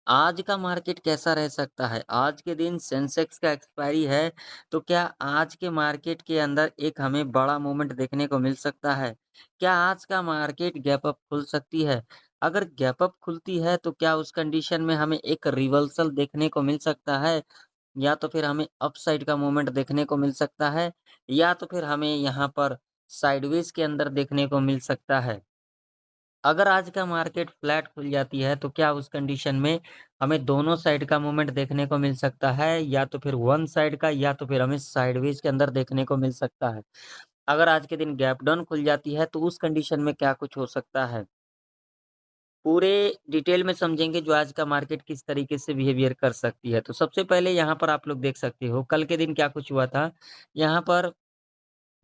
आज का मार्केट कैसा रह सकता है? आज के दिन सेंसेक्स का एक्सपायरी है, तो क्या आज के मार्केट के अंदर एक हमें बड़ा मूवमेंट देखने को मिल सकता है? क्या आज का मार्केट गैप अप खुल सकती है? अगर गैप अप खुलती है, तो क्या उस कंडीशन में हमें एक रिवर्सल देखने को मिल सकता है? या तो फिर हमें अपसाइड का मूवमेंट देखने को मिल सकता है? या तो फिर हमें यहाँ पर साइडवेज़ के अंदर देखने को मिल सकता है? अगर आज का मार्केट फ्लैट खुल जाती है, तो क्या उस कंडीशन में हमें दोनों साइड का मूवमेंट देखने को मिल सकता है या तो फिर वन साइड का या तो फिर हमें साइडवेज़ के अंदर देखने को मिल सकता है? अगर आज के दिन गैप डाउन खुल जाती है, तो उस कंडीशन में क्या कुछ हो सकता है? पूरे डिटेल में समझेंगे जो आज का मार्केट किस तरीके से बिहेवियर कर सकती है। तो सबसे पहले यहाँ पर आप लोग देख सकते हो, कल के दिन क्या कुछ हुआ था, यहाँ पर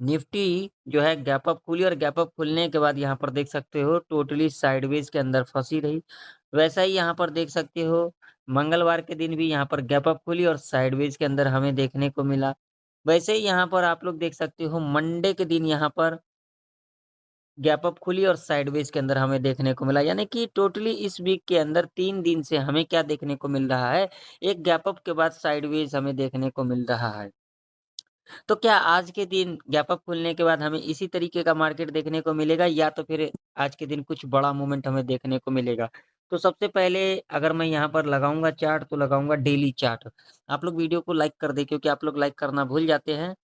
निफ्टी जो है गैप अप खुली और गैप अप खुलने के बाद यहाँ पर देख सकते हो टोटली साइडवेज के अंदर फंसी रही। वैसा ही यहाँ पर देख सकते हो मंगलवार के दिन भी यहाँ पर गैप अप खुली और साइडवेज के अंदर हमें देखने को मिला। वैसे ही यहाँ पर आप लोग देख सकते हो मंडे के दिन यहाँ पर गैप अप खुली और साइडवेज के अंदर हमें देखने को मिला। यानी कि टोटली इस वीक के अंदर 3 दिन से हमें क्या देखने को मिल रहा है, एक गैप अप के बाद साइडवेज हमें देखने को मिल रहा है। तो क्या आज के दिन गैप अप खुलने के बाद हमें इसी तरीके का मार्केट देखने को मिलेगा या तो फिर आज के दिन कुछ बड़ा मूवमेंट हमें देखने को मिलेगा? तो सबसे पहले अगर मैं यहाँ पर लगाऊँगा चार्ट तो लगाऊँगा डेली चार्ट। आप लोग वीडियो को लाइक कर दें क्योंकि आप लोग लाइक करना भूल जाते हैं।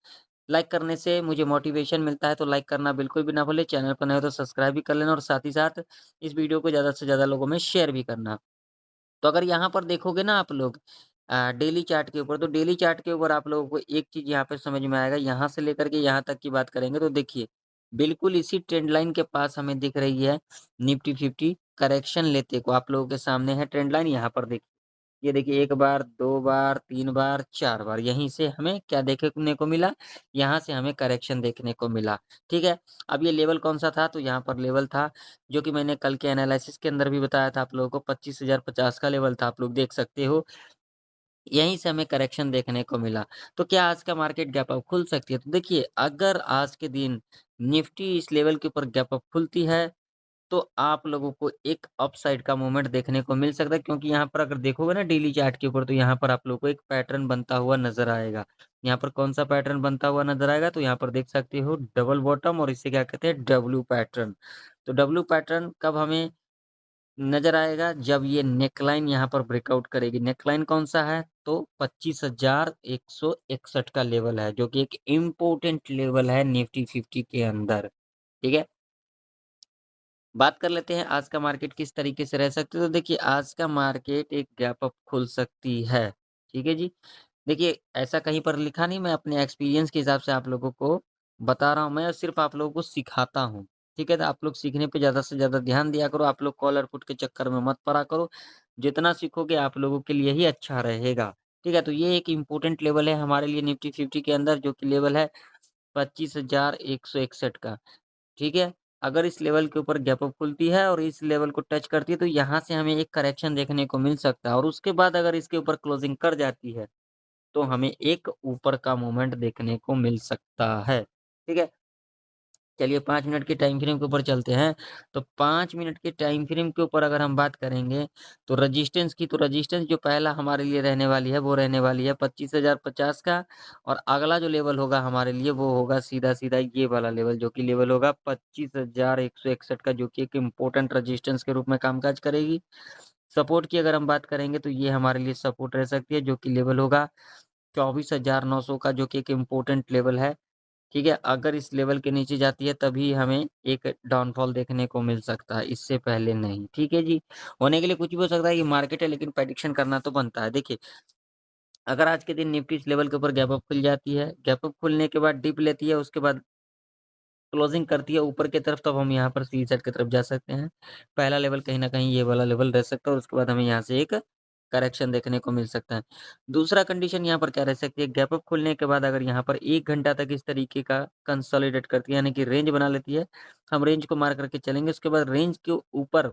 लाइक करने से मुझे मोटिवेशन मिलता है तो लाइक करना बिल्कुल भी ना भूलें। चैनल पर नए हो तो सब्सक्राइब भी कर लेना और साथ ही साथ इस वीडियो को ज़्यादा से ज़्यादा लोगों में शेयर भी करना। तो अगर यहाँ पर देखोगे ना आप लोग डेली चार्ट के ऊपर, तो डेली चार्ट के ऊपर आप लोगों को एक चीज़ यहाँ पे समझ में आएगा, यहाँ से लेकर के यहाँ तक की बात करेंगे तो देखिए, बिल्कुल इसी ट्रेंड लाइन के पास हमें दिख रही है निफ्टी 50 करेक्शन लेते को आप लोगों के सामने है ट्रेंड लाइन यहाँ पर देखिए। ये देखिए 1 बार, 2 बार, 3 बार, 4 बार यहीं से हमें क्या देखने को मिला, यहाँ से हमें करेक्शन देखने को मिला, ठीक है? अब ये लेवल कौन-सा था? तो यहाँ पर लेवल था जो कि मैंने कल के एनालिसिस के अंदर भी बताया था आप लोगों को 25,050 का लेवल था, आप लोग देख सकते हो। यहीं से हमें करेक्शन देखने को मिला। तो क्या आज का मार्केट गैप अप खुल सकती है? तो देखिए, अगर आज के दिन निफ्टी इस लेवल के ऊपर गैप अप खुलती है, तो आप लोगों को एक अपसाइड का मूवमेंट देखने को मिल सकता है क्योंकि यहाँ पर अगर देखोगे ना डेली चार्ट के ऊपर तो यहाँ पर आप लोगों को एक पैटर्न बनता हुआ नज़र आएगा। यहाँ पर कौन-सा पैटर्न बनता हुआ नज़र आएगा? तो यहाँ पर देख सकते हो डबल बॉटम और इसे क्या कहते हैं डब्ल्यू पैटर्न। तो डब्ल्यू पैटर्न कब हमें नज़र आएगा जब ये नेकलाइन यहाँ पर ब्रेकआउट करेगी। नेकलाइन कौन-सा है? तो 25,161 का लेवल है, जो कि एक इम्पोर्टेंट लेवल है निफ्टी 50 के अंदर, ठीक है? बात कर लेते हैं आज का मार्केट किस तरीके से रह सकती है। तो देखिए आज का मार्केट एक गैप अप खुल सकती है, ठीक है जी? देखिए ऐसा कहीं पर लिखा नहीं मैं अपने एक्सपीरियंस के हिसाब से आप लोगों को बता रहा हूँ, मैं सिर्फ़ आप लोगों को सिखाता हूँ, ठीक है? तो आप लोग सीखने पे ज़्यादा से ज़्यादा ध्यान दिया करो, आप लोग कॉलर पुट के चक्कर में मत पड़ा करो। जितना सीखोगे आप लोगों के लिए ही अच्छा रहेगा, ठीक है? तो ये एक इम्पोर्टेंट लेवल है हमारे लिए निफ्टी 50 के अंदर जो कि लेवल है 25,161 का। ठीक है? अगर इस लेवल के ऊपर गैप अप खुलती है और इस लेवल को टच करती है तो यहाँ से हमें एक करेक्शन देखने को मिल सकता है और उसके बाद अगर इसके ऊपर क्लोजिंग कर जाती है, तो हमें एक ऊपर का मूवमेंट देखने को मिल सकता है। ठीक है? चलिए 5 मिनट के टाइम फ्रेम के ऊपर चलते हैं। तो 5 मिनट के टाइम फ्रेम के ऊपर अगर हम बात करेंगे, तो रेजिस्टेंस की तो रेजिस्टेंस जो पहला हमारे लिए रहने वाली है, वो रहने वाली है 25,050 का और अगला जो लेवल होगा हमारे लिए वो होगा सीधा-सीधा ये वाला लेवल जो कि लेवल होगा 25,161 का जो कि एक इम्पोर्टेंट रेजिस्टेंस के रूप में कामकाज करेगी। सपोर्ट की अगर हम बात करेंगे तो ये हमारे लिए सपोर्ट रह सकती है जो कि लेवल होगा 24,900 का जो कि एक इम्पोर्टेंट लेवल है। ठीक है? अगर इस लेवल के नीचे जाती है तभी हमें एक डाउनफॉल देखने को मिल सकता है, इससे पहले नहीं। ठीक है जी? होने के लिए कुछ भी हो सकता है, ये मार्केट है लेकिन प्रेडिक्शन करना तो बनता है। देखिए, अगर आज के दिन निफ्टी इस लेवल के ऊपर गैप अप खुल जाती है, गैप अप खुलने के बाद डिप लेती है, उसके बाद क्लोजिंग करती है ऊपर की तरफ, तब हम यहाँ पर सी सेट की तरफ जा सकते हैं। पहला लेवल कहीं न कहीं ये वाला लेवल रह सकता है और उसके बाद हमें यहाँ से एक करेक्शन देखने को मिल सकता है। दूसरा कंडीशन यहाँ पर क्या रह सकती है, गैप अप खुलने के बाद अगर यहाँ पर 1 घंटा तक इस तरीके का कंसोलिडेट करती है, यानी कि रेंज बना लेती है, हम रेंज को मार करके चलेंगे, उसके बाद रेंज के ऊपर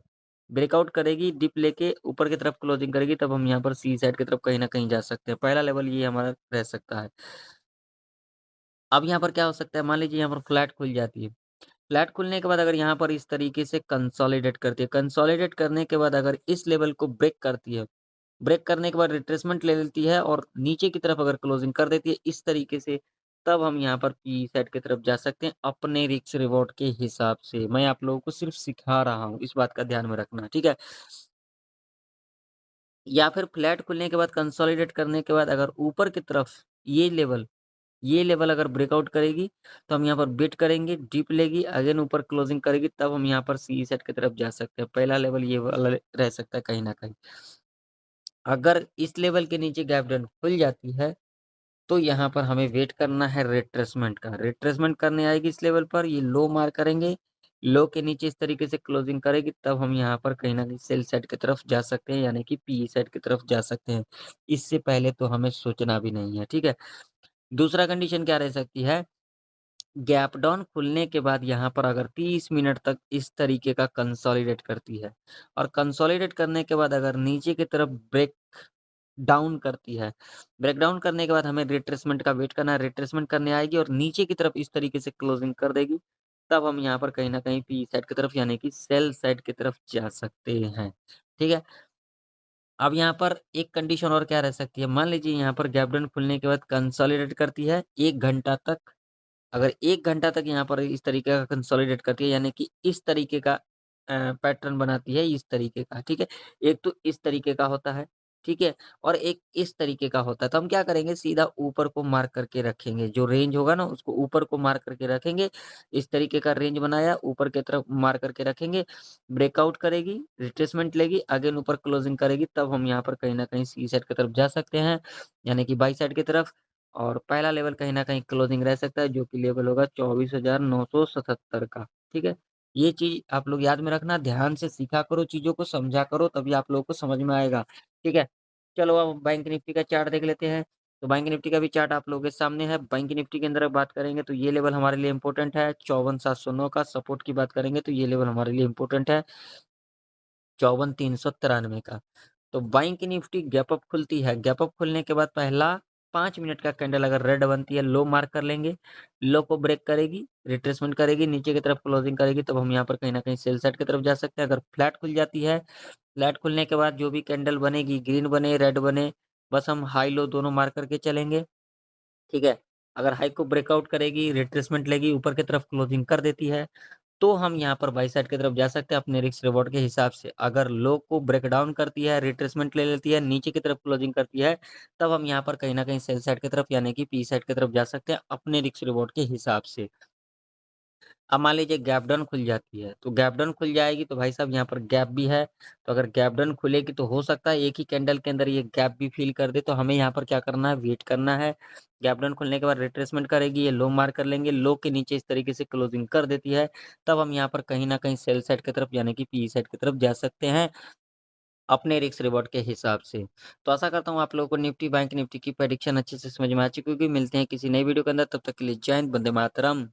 ब्रेकआउट करेगी, डिप लेके ऊपर की तरफ क्लोजिंग करेगी, तब हम यहाँ पर सी साइड की तरफ कहीं न कहीं जा सकते हैं। पहला लेवल ये हमारा रह सकता है। अब यहाँ पर क्या हो सकता है, मान लीजिए यहाँ पर फ्लैट खुल जाती है। फ्लैट खुलने के बाद अगर यहाँ पर इस तरीके से कंसोलिडेट करती है, कंसोलिडेट करने के बाद अगर इस लेवल को ब्रेक करती है, ब्रेक करने के बाद रिट्रेसमेंट ले लेती है और नीचे की तरफ अगर क्लोजिंग कर देती है इस तरीके से, तब हम यहाँ पर पी साइड की तरफ जा सकते हैं अपने रिस्क रिवॉर्ड के हिसाब से। मैं आप लोगों को सिर्फ सिखा रहा हूँ, इस बात का ध्यान में रखना, ठीक है? या फिर फ्लैट खुलने के बाद कंसोलिडेट करने के बाद अगर ऊपर की तरफ ये लेवल अगर ब्रेकआउट करेगी, तो हम यहाँ पर बिट करेंगे, डिप लेगी, अगेन ऊपर क्लोजिंग करेगी, तब हम यहाँ पर सी सेट की तरफ जा सकते हैं। पहला लेवल ये वाला रह सकता है कहीं न कहीं। अगर इस लेवल के नीचे गैप डन खुल जाती है, तो यहाँ पर हमें वेट करना है रिट्रेसमेंट का। रिट्रेसमेंट करने आएगी इस लेवल पर, ये लो मार करेंगे, लो के नीचे इस तरीके से क्लोजिंग करेगी, तब हम यहाँ पर कहीं न कहीं सेल साइड की तरफ जा सकते हैं, यानी कि पी साइड की तरफ जा सकते हैं। इससे पहले तो हमें सोचना भी नहीं है, ठीक है? दूसरा कंडीशन क्या रह सकती है? गैप डाउन खुलने के बाद यहाँ पर अगर 30 मिनट तक इस तरीके का कंसोलिडेट करती है और कंसोलिडेट करने के बाद अगर नीचे की तरफ ब्रेक डाउन करती है, ब्रेक डाउन करने के बाद हमें रिट्रेसमेंट का वेट करना है, रिट्रेसमेंट करने आएगी और नीचे की तरफ इस तरीके से क्लोजिंग कर देगी, तब हम यहाँ पर कहीं न कहीं पी साइड की तरफ यानी कि सेल साइड की तरफ जा सकते हैं, ठीक है? अब यहाँ पर एक कंडीशन और क्या रह सकती है, मान लीजिए यहाँ पर गैप डाउन खुलने के बाद कंसोलिडेट करती है 1 घंटा तक, अगर 1 घंटा तक यहाँ पर इस तरीके का कंसोलिडेट करती है यानी कि इस तरीके का पैटर्न बनाती है इस तरीके का, ठीक है? एक तो इस तरीके का होता है, ठीक है? और एक इस तरीके का होता है, तो हम क्या करेंगे सीधा ऊपर को मार्क करके रखेंगे, जो रेंज होगा ना उसको ऊपर को मार्क करके रखेंगे, इस तरीके का रेंज बनाया ऊपर की तरफ मार्क करके रखेंगे, ब्रेकआउट करेगी, रिट्रेसमेंट लेगी, अगेन ऊपर क्लोजिंग करेगी, तब हम यहाँ पर कहीं न कहीं सी साइड की तरफ जा सकते हैं, यानी कि बाई साइड की तरफ। और पहला लेवल कहीं न कहीं क्लोजिंग रह सकता है, जो कि लेवल होगा 24,977 का, ठीक है? ये चीज़ आप लोग याद में रखना, ध्यान से सीखा करो, चीज़ों को समझा करो, तभी आप लोगों को समझ में आएगा, ठीक है? चलो अब बैंक निफ्टी का चार्ट देख लेते हैं। तो बैंक निफ्टी का भी चार्ट आप लोगों के सामने है। बैंक निफ्टी के अंदर अब बात करेंगे तो ये लेवल हमारे लिए इम्पोर्टेंट है 54,709 का, सपोर्ट की बात करेंगे तो ये लेवल हमारे लिए इम्पोर्टेंट है 54,393 का। तो बैंक निफ्टी गैप अप खुलती है, गैप अप खुलने के बाद पहला 5 मिनट का कैंडल अगर रेड बनती है, लो मार्क कर लेंगे, लो को ब्रेक करेगी, रिट्रेसमेंट करेगी, नीचे की तरफ क्लोजिंग करेगी, तब हम यहाँ पर कहीं न कहीं सेल साइड की तरफ जा सकते हैं। अगर फ्लैट खुल जाती है, फ्लैट खुलने के बाद जो भी कैंडल बनेगी, ग्रीन बने, रेड बने, बस हम हाई लो दोनों मार्क करके चलेंगे। ठीक है? अगर हाई को ब्रेकआउट करेगी, रिट्रेसमेंट लेगी, ऊपर की तरफ क्लोजिंग कर देती है, तो हम यहाँ पर बाई साइड की तरफ जा सकते हैं अपने रिस्क रिवॉर्ड के हिसाब से। अगर लो को ब्रेक डाउन करती है, रिट्रेसमेंट ले लेती है, नीचे की तरफ क्लोजिंग करती है, तब हम यहाँ पर कहीं न कहीं सेल साइड की तरफ यानी कि पी साइड की तरफ जा सकते हैं अपने रिस्क रिवॉर्ड के हिसाब से। अब मान लीजिए गैप डाउन खुल जाती है, तो गैप डाउन खुल जाएगी तो भाई साहब यहाँ पर गैप भी है, तो अगर गैप डाउन खुलेगी तो हो सकता है एक ही कैंडल के अंदर ये गैप भी फ़िल कर दे, तो हमें यहाँ पर क्या करना है, वेट करना है। गैप डाउन खुलने के बाद रिट्रेसमेंट करेगी, ये लो मार्क कर लेंगे, लो के नीचे इस तरीके से क्लोजिंग कर देती है, तब हम यहाँ पर कहीं न कहीं सेल साइड की तरफ यानी कि पी साइड की तरफ जा सकते हैं, अपने रिस्क रिवॉर्ड के हिसाब से। तो आशा करता हूँ आप लोगों को निफ्टी, बैंक निफ्टी की प्रेडिक्शन अच्छे से समझ में आ चुकी होगी। मिलते हैं किसी नई वीडियो के अंदर, तब तक के लिए जय हिंद, वंदे मातरम।